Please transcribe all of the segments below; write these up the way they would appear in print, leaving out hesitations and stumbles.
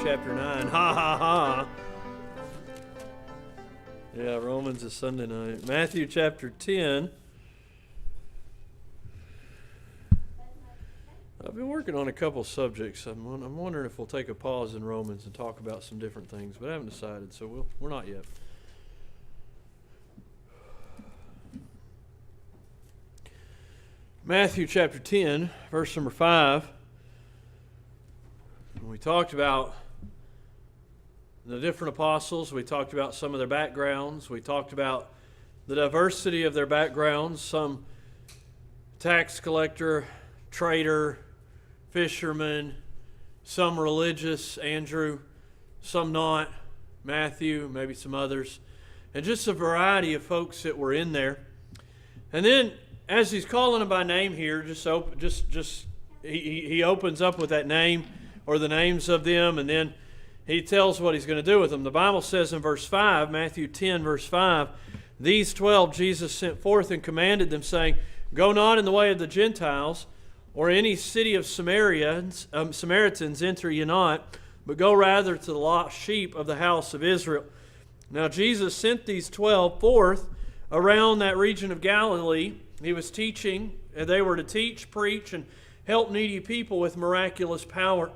chapter 9. Ha ha ha. Yeah, Romans is Sunday night. Matthew chapter 10. I've been working on a couple subjects. I'm wondering if we'll take a pause in Romans and talk about some different things, but I haven't decided, so we're not yet. Matthew chapter 10, verse number 5. We talked about the different apostles. We talked about some of their backgrounds. We talked about the diversity of their backgrounds. Some tax collector, trader, fisherman, some religious, Andrew, some not, Matthew, maybe some others, and just a variety of folks that were in there. And then, as he's calling them by name here, he opens up with that name or the names of them, and then he tells what he's going to do with them. The Bible says in verse 5, Matthew 10, verse 5, "These 12 Jesus sent forth and commanded them, saying, Go not in the way of the Gentiles, or any city of Samaritans enter ye not, but go rather to the lost sheep of the house of Israel." Now Jesus sent these 12 forth around that region of Galilee. He was teaching, and they were to teach, preach, and help needy people with miraculous power.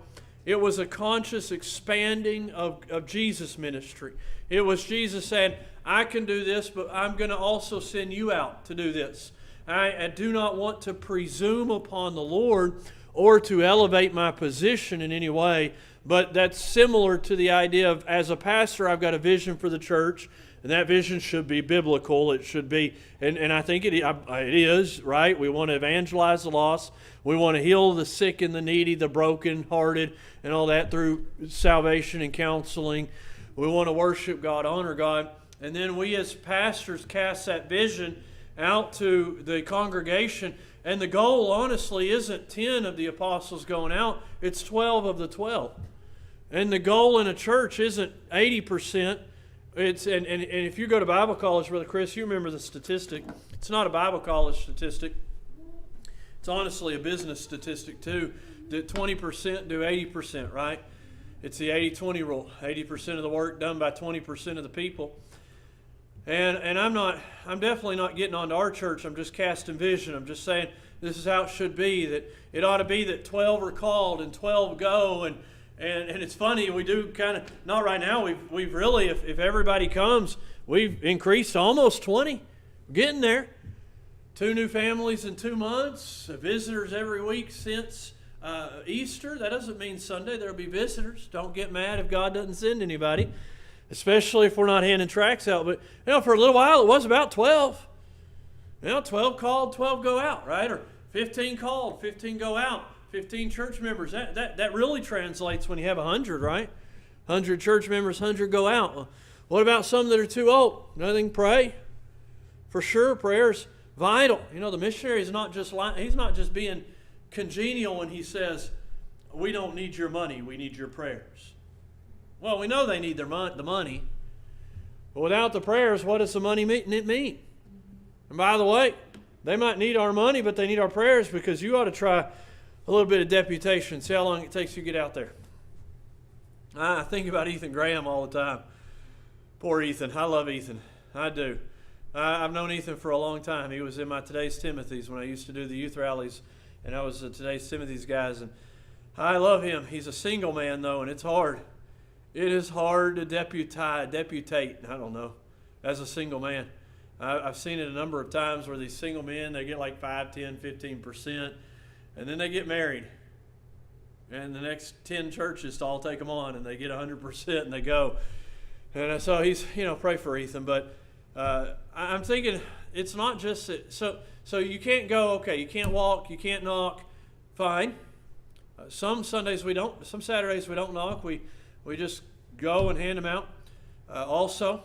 It was a conscious expanding of Jesus' ministry. It was Jesus saying, I can do this, but I'm going to also send you out to do this. I do not want to presume upon the Lord or to elevate my position in any way, but that's similar to the idea of, as a pastor, I've got a vision for the church, and that vision should be biblical. It should be, and I think it is, right? We want to evangelize the lost. We want to heal the sick and the needy, the broken-hearted, and all that through salvation and counseling. We want to worship God, honor God. And then we as pastors cast that vision out to the congregation. And the goal, honestly, isn't 10 of the apostles going out. It's 12 of the 12. And the goal in a church isn't 80%. And if you go to Bible college, Brother Chris, you remember the statistic. It's not a Bible college statistic. It's honestly a business statistic too. That 20% do 80%, right? It's the 80-20 rule. 80% of the work done by 20% of the people. And I'm definitely not getting onto our church. I'm just casting vision. I'm just saying this is how it should be. That it ought to be that 12 are called and 12 go. And it's funny, we do kind of, not right now, we've really, if everybody comes, we've increased to almost 20. We're getting there. 2 new families in 2 months, visitors every week since Easter. That doesn't mean Sunday there'll be visitors. Don't get mad if God doesn't send anybody, especially if we're not handing tracts out. But, for a little while it was about 12. 12 called, 12 go out, right? Or 15 called, 15 go out. 15 church members. That really translates when you have 100, right? 100 church members, 100 go out. Well, what about some that are too old? Nothing, pray. For sure, prayer's vital. The missionary is not just he's not just being congenial when he says, we don't need your money, we need your prayers. Well, we know they need the money. But without the prayers, what does the money mean? And by the way, they might need our money, but they need our prayers, because you ought to try a little bit of deputation. See how long it takes you to get out there. I think about Ethan Graham all the time. Poor Ethan. I love Ethan. I do. I've known Ethan for a long time. He was in my Today's Timothy's when I used to do the youth rallies, and I was Today's Timothy's guys. And I love him. He's a single man, though, and it's hard. It is hard to deputate, I don't know, as a single man. I've seen it a number of times where these single men, they get like 5, 10, 15%. And then they get married. And the next 10 churches all take them on, and they get 100% and they go. And so he's, pray for Ethan. But I'm thinking it's not just that. So you can't go, okay, you can't walk, you can't knock. Fine. Some Sundays we don't, some Saturdays we don't knock. We just go and hand them out. Also,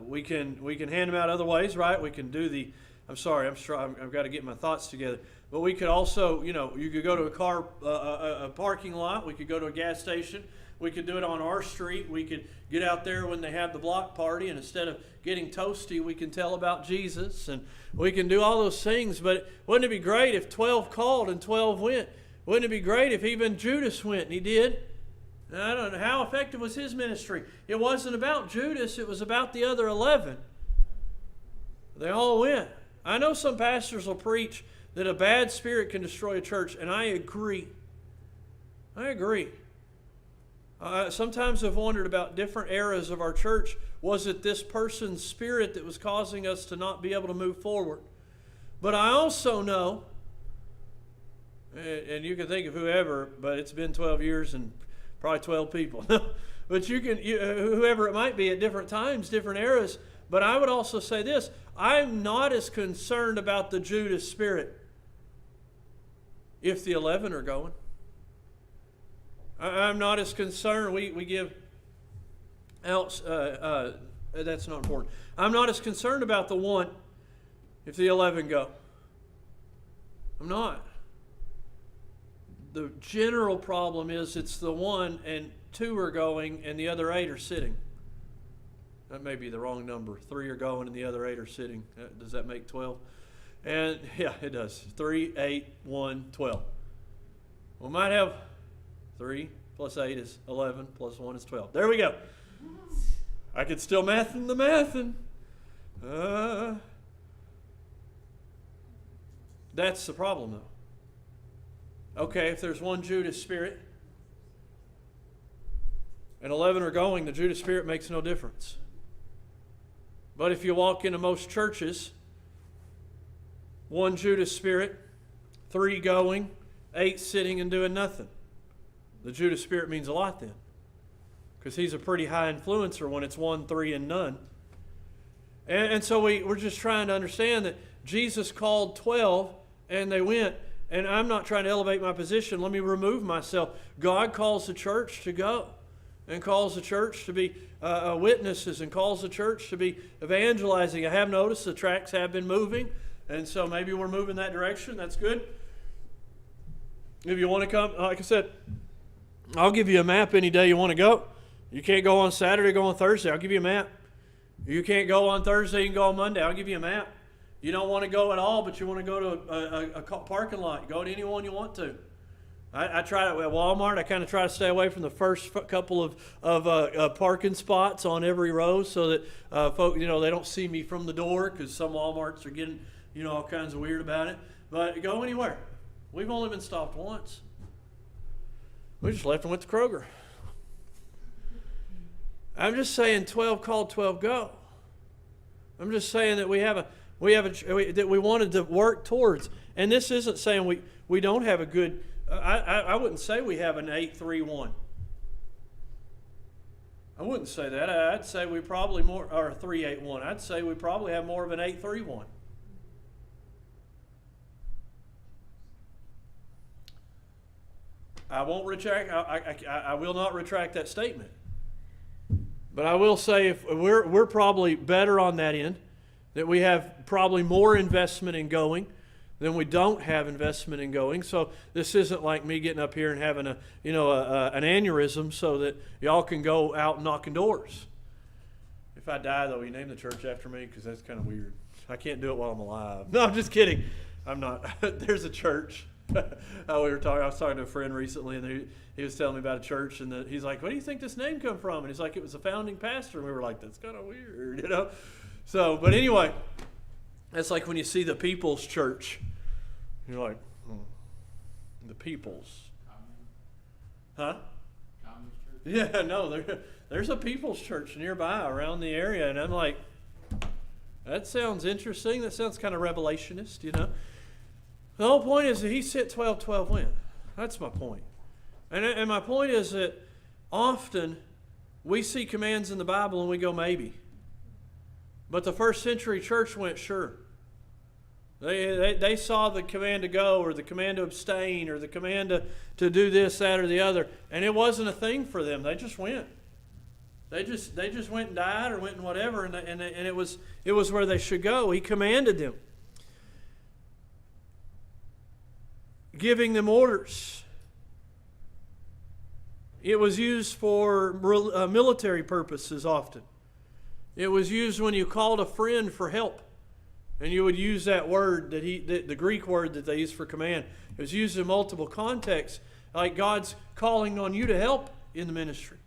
we can hand them out other ways, right? We can do the, I've got to get my thoughts together. But we could also, you could go to a parking lot. We could go to a gas station. We could do it on our street. We could get out there when they have the block party, and instead of getting toasty, we can tell about Jesus, and we can do all those things. But wouldn't it be great if 12 called and 12 went? Wouldn't it be great if even Judas went, and he did? And I don't know, how effective was his ministry? It wasn't about Judas, it was about the other 11. They all went. I know some pastors will preach that a bad spirit can destroy a church, and I agree. I agree. Sometimes I've wondered about different eras of our church. Was it this person's spirit that was causing us to not be able to move forward? But I also know, and you can think of whoever, but it's been 12 years and probably 12 people. But whoever it might be at different times, different eras. But I would also say this, I'm not as concerned about the Judas spirit if the 11 are going. I'm not as concerned. We give else. That's not important. I'm not as concerned about the 1 if the 11 go. I'm not. The general problem is it's the 1 and 2 are going and the other 8 are sitting. That may be the wrong number. 3 are going and the other 8 are sitting. Does that make 12? And yeah, it does. 3, 8, 1, 12. We might have 3 plus 8 is 11 plus 1 is 12. There we go. I could still mathin' the mathin'. That's the problem, though. Okay, if there's 1 Judas spirit and 11 are going, the Judas spirit makes no difference. But if you walk into most churches, 1 Judas spirit, 3 going, 8 sitting and doing nothing. The Judas spirit means a lot then, because he's a pretty high influencer when it's 1, 3, and none. And so we're just trying to understand that Jesus called 12 and they went. And I'm not trying to elevate my position. Let me remove myself. God calls the church to go and calls the church to be witnesses and calls the church to be evangelizing. I have noticed the tracks have been moving, and so maybe we're moving that direction. That's good. If you want to come, like I said, I'll give you a map any day you want to go. You can't go on Saturday, go on Thursday. I'll give you a map. You can't go on Thursday, you can go on Monday. I'll give you a map. You don't want to go at all, but you want to go to a parking lot. Go to any one you want to. I try at Walmart. I kind of try to stay away from the first couple of parking spots on every row, so that folks, they don't see me from the door, because some Walmarts are getting all kinds of weird about it. But go anywhere. We've only been stopped once. We just left and went to Kroger. I'm just saying 12 called, 12 go. I'm just saying that that we wanted to work towards. And this isn't saying we don't have a good, I wouldn't say we have an 8-3-1. I wouldn't say that. I'd say we probably more, or 3-8-1. I'd say we probably have more of an 8-3-1. I won't retract, I will not retract that statement. But I will say if we're probably better on that end, that we have probably more investment in going than we don't have investment in going. So this isn't like me getting up here and having an aneurysm so that y'all can go out knocking doors. If I die, though, you name the church after me, because that's kind of weird. I can't do it while I'm alive. No, I'm just kidding. I'm not. There's a church. I was talking to a friend recently, and he was telling me about a church, and he's like, "Where do you think this name come from?" And he's like, "It was a founding pastor." And we were like, "That's kind of weird, So, but anyway, that's like when you see the People's Church, you're like, the People's, huh? Yeah, no, there's a People's Church nearby around the area, and I'm like, that sounds interesting. That sounds kind of revelationist, The whole point is that he said 12-12 win. That's my point. And my point is that often we see commands in the Bible and we go maybe. But the first century church went sure. They saw the command to go, or the command to abstain, or the command to do this, that, or the other. And it wasn't a thing for them. They just went. They just went and died or went and whatever, and it was where they should go. He commanded them, giving them orders. It was used for military purposes often. It was used when you called a friend for help, and you would use that word the Greek word that they used for command. It was used in multiple contexts, like God's calling on you to help in the ministry.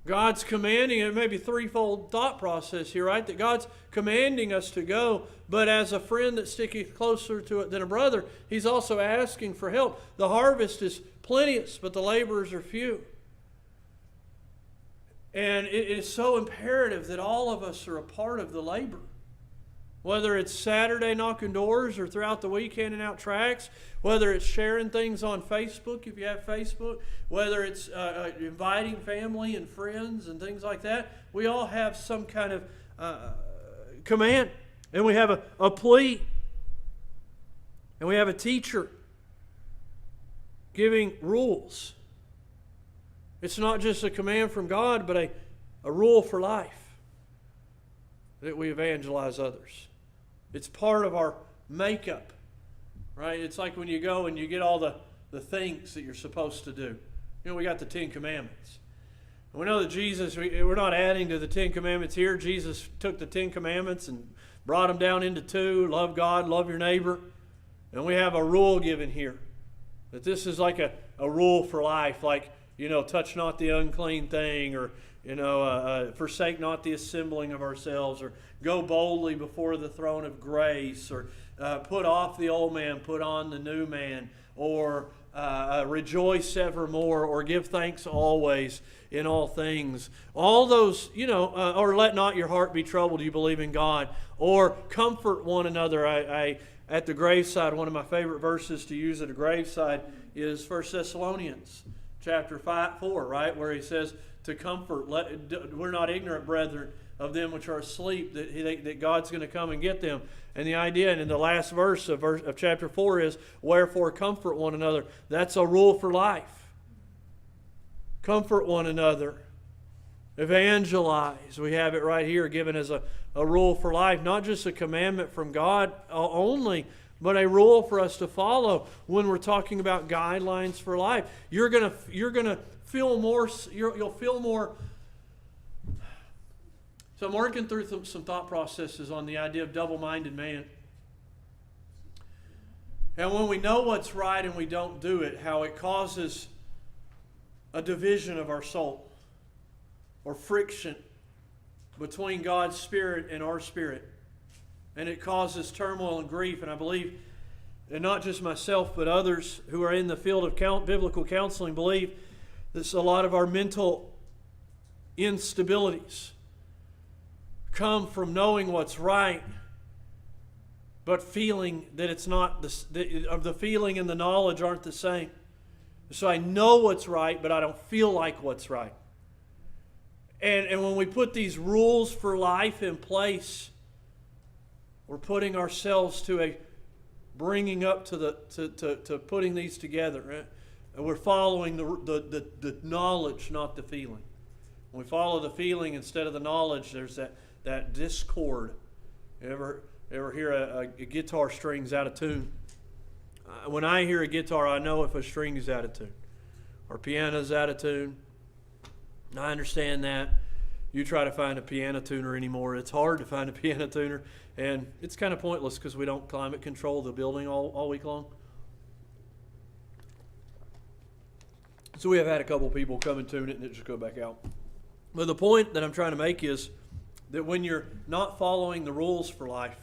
God's commanding, it may be threefold thought process here, right? That God's commanding us to go, but as a friend that sticketh closer to it than a brother, He's also asking for help. The harvest is plenteous, but the laborers are few. And it is so imperative that all of us are a part of the labor. Whether it's Saturday knocking doors or throughout the week handing out tracts, whether it's sharing things on Facebook if you have Facebook, whether it's inviting family and friends and things like that, we all have some kind of command. And we have a plea. And we have a teacher giving rules. It's not just a command from God, but a rule for life that we evangelize others. It's part of our makeup, right? It's like when you go and you get all the things that you're supposed to do. You know, we got the 10 Commandments. And we know that Jesus, we're not adding to the 10 Commandments here. Jesus took the 10 Commandments and brought them down into 2. Love God, love your neighbor. And we have a rule given here. That this is like a rule for life, like, touch not the unclean thing, or, forsake not the assembling of ourselves, or go boldly before the throne of grace, or put off the old man, put on the new man, or rejoice evermore, or give thanks always in all things. All those, or let not your heart be troubled, you believe in God, or comfort one another. I at the graveside, one of my favorite verses to use at a graveside is 1 Thessalonians chapter 4, right, where he says to comfort. We're not ignorant, brethren, of them which are asleep, that God's going to come and get them. And the idea, and in the last verse of chapter 4 is, wherefore comfort one another. That's a rule for life. Comfort one another. Evangelize. We have it right here given as a rule for life. Not just a commandment from God only, but a rule for us to follow when we're talking about guidelines for life. You're gonna feel more. You'll feel more. So I'm working through some thought processes on the idea of double-minded man. And when we know what's right and we don't do it, how it causes a division of our soul, or friction between God's Spirit and our spirit. And it causes turmoil and grief. And I believe, and not just myself, but others who are in the field of biblical counseling believe that a lot of our mental instabilities come from knowing what's right, but feeling that it's not, the feeling and the knowledge aren't the same. So I know what's right, but I don't feel like what's right. And when we put these rules for life in place, we're putting ourselves to a bringing up to putting these together. Right? And we're following the knowledge, not the feeling. When we follow the feeling instead of the knowledge, there's that discord. You ever hear a guitar strings out of tune? When I hear a guitar, I know if a string is out of tune, or piano's out of tune. I understand that. You try to find a piano tuner anymore. It's hard to find a piano tuner, and it's kind of pointless because we don't climate control the building all week long. So we have had a couple people come and tune it and it just go back out. But the point that I'm trying to make is that when you're not following the rules for life,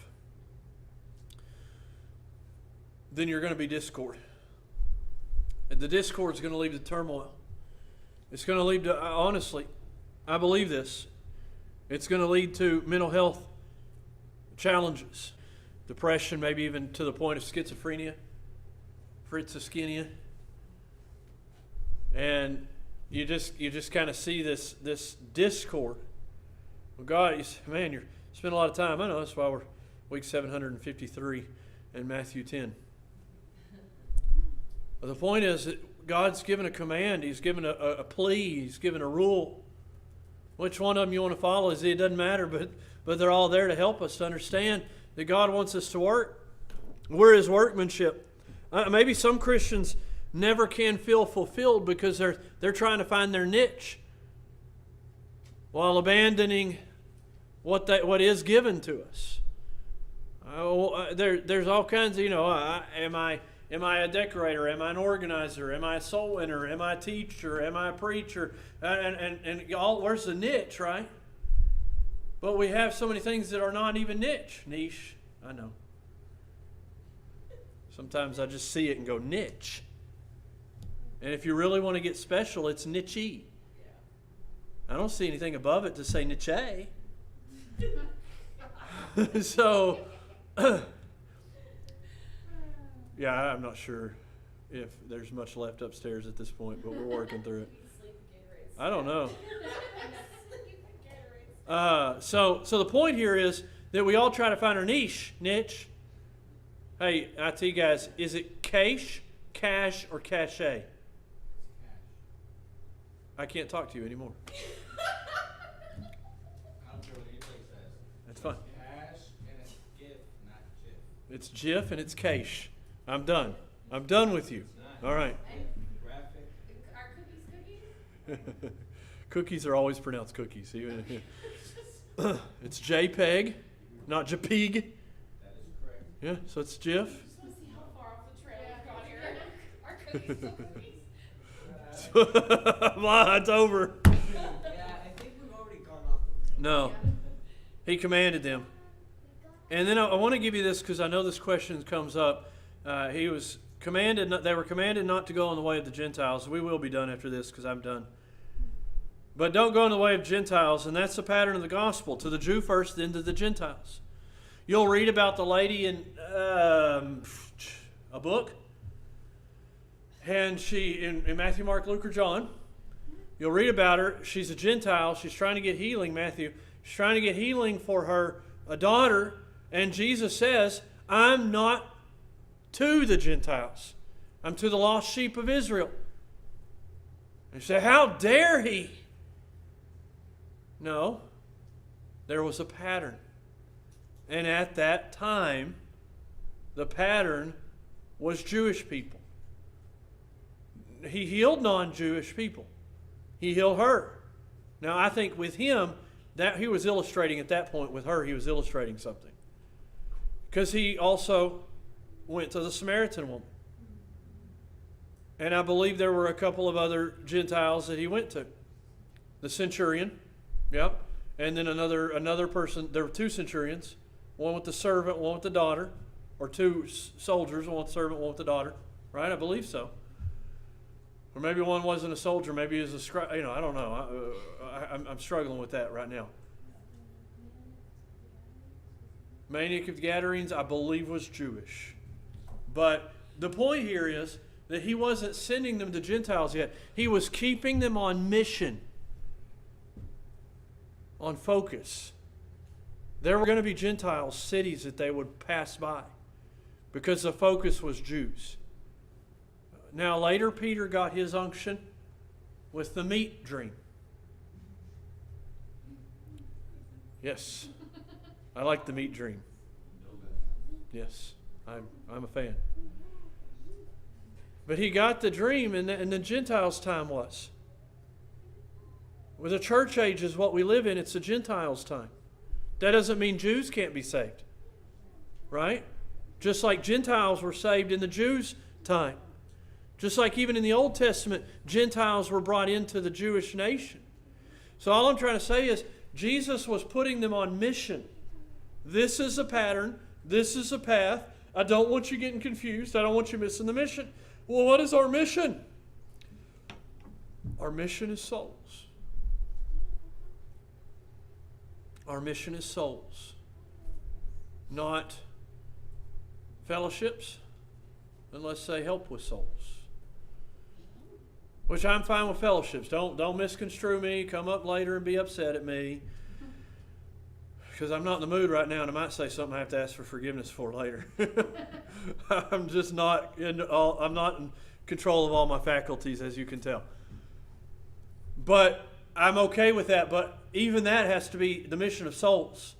then you're going to be discord. And the discord is going to lead to turmoil. It's going to lead to, honestly, I believe this, it's going to lead to mental health challenges, depression, maybe even to the point of schizophrenia, schizophrenia. And you just kind of see this discord. Well, God, man, you spend a lot of time. I know that's why we're week 753 in Matthew 10. But the point is that God's given a command. He's given a plea. He's given a rule. Which one of them you want to follow? It doesn't matter, but they're all there to help us to understand that God wants us to work. We're His workmanship. Maybe some Christians never can feel fulfilled because they're trying to find their niche while abandoning what is given to us. There's all kinds of, am Am I a decorator? Am I an organizer? Am I a soul winner? Am I a teacher? Am I a preacher? And all, where's the niche, right? But we have so many things that are not even niche. I know. Sometimes I just see it and go, niche. And if you really want to get special, it's niche-y. I don't see anything above it to say niche. So, yeah, I'm not sure if there's much left upstairs at this point, but we're working through it. I don't know. So the point here is that we all try to find our niche. Hey, IT guys, is it cash, or cachet? I can't talk to you anymore. I don't care what anybody says. That's fine. Cash and it's GIF, not GIF. It's GIF and it's cash. I'm done. I'm done with you. All right. Graphic. Are cookies? Cookies are always pronounced cookies. Even it's JPEG, not JPEG. That is correct. Yeah, so it's GIF. I just want to see how far off the trail we've got here. Are cookies still cookies? It's over. Yeah, I think we've already gone off the No. He commanded them. And then I want to give you this because I know this question comes up. They were commanded not to go in the way of the Gentiles. We will be done after this because I'm done. But don't go in the way of Gentiles, and that's the pattern of the gospel. To the Jew first, then to the Gentiles. You'll read about the lady in a book. And she, in Matthew, Mark, Luke, or John, you'll read about her. She's a Gentile. She's trying to get healing, Matthew. She's trying to get healing for her daughter. And Jesus says, I'm not to the Gentiles. I'm to the lost sheep of Israel. And you say, how dare he? No, there was a pattern. And at that time, the pattern was Jewish people. He healed non-Jewish people. He healed her. Now, I think with him, that he was illustrating at that point with her, he was illustrating something. Because he also went to the Samaritan woman. And I believe there were a couple of other Gentiles that he went to. The centurion, yep. And then another person, there were two centurions. One with the servant, one with the daughter. Or two soldiers, one with the servant, one with the daughter. Right? I believe so. Or maybe one wasn't a soldier, maybe he was a scribe. I don't know. I'm struggling with that right now. Maniac of the Gadarenes, I believe, was Jewish. But the point here is that he wasn't sending them to Gentiles yet. He was keeping them on mission, on focus. There were going to be Gentile cities that they would pass by because the focus was Jews. Now later Peter got his unction with the meat dream. Yes, I like the meat dream. Yes, I'm a fan. But he got the dream, and the Gentiles' time was. With the church age is what we live in, it's the Gentiles' time. That doesn't mean Jews can't be saved. Right? Just like Gentiles were saved in the Jews' time. Just like even in the Old Testament, Gentiles were brought into the Jewish nation. So all I'm trying to say is, Jesus was putting them on mission. This is a pattern. This is a path. I don't want you getting confused. I don't want you missing the mission. Well, what is our mission? Our mission is souls. Our mission is souls. Not fellowships, unless they help with souls. Which I'm fine with fellowships. Don't misconstrue me. Come up later and be upset at me. Because I'm not in the mood right now and I might say something I have to ask for forgiveness for later. I'm just not I'm not in control of all my faculties, as you can tell. But I'm okay with that. But even that has to be the mission of souls.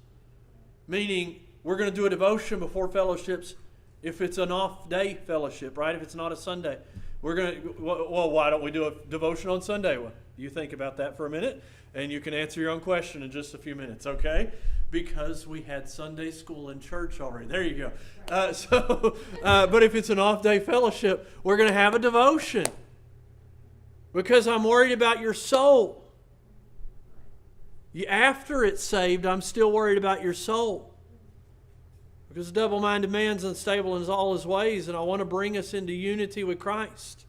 Meaning we're going to do a devotion before fellowships if it's an off-day fellowship, right? If it's not a Sunday. We're going to, well, why don't we do a devotion on Sunday? Well, You think about that for a minute, and you can answer your own question in just a few minutes, okay? Because we had Sunday school in church already. There you go. But if it's an off-day fellowship, we're going to have a devotion. Because I'm worried about your soul. After it's saved, I'm still worried about your soul. Because a double-minded man's unstable in all his ways, and I want to bring us into unity with Christ.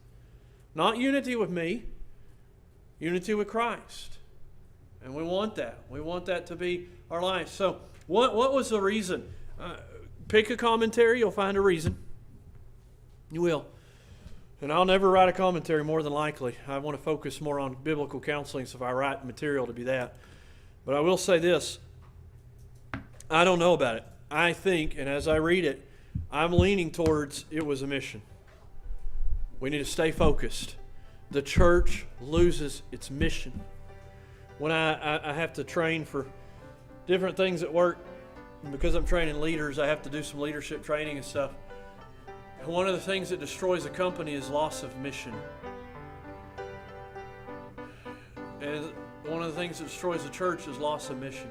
Not unity with me, unity with Christ. And we want that. We want that to be our life. So, what was the reason? Pick a commentary, you'll find a reason. You will. And I'll never write a commentary more than likely. I want to focus more on biblical counseling, so if I write material to be that. But I will say this. I don't know about it. I think, and as I read it, I'm leaning towards it was a mission. We need to stay focused. The church loses its mission. When I have to train for different things at work, and because I'm training leaders, I have to do some leadership training and stuff. And one of the things that destroys a company is loss of mission. And one of the things that destroys a church is loss of mission.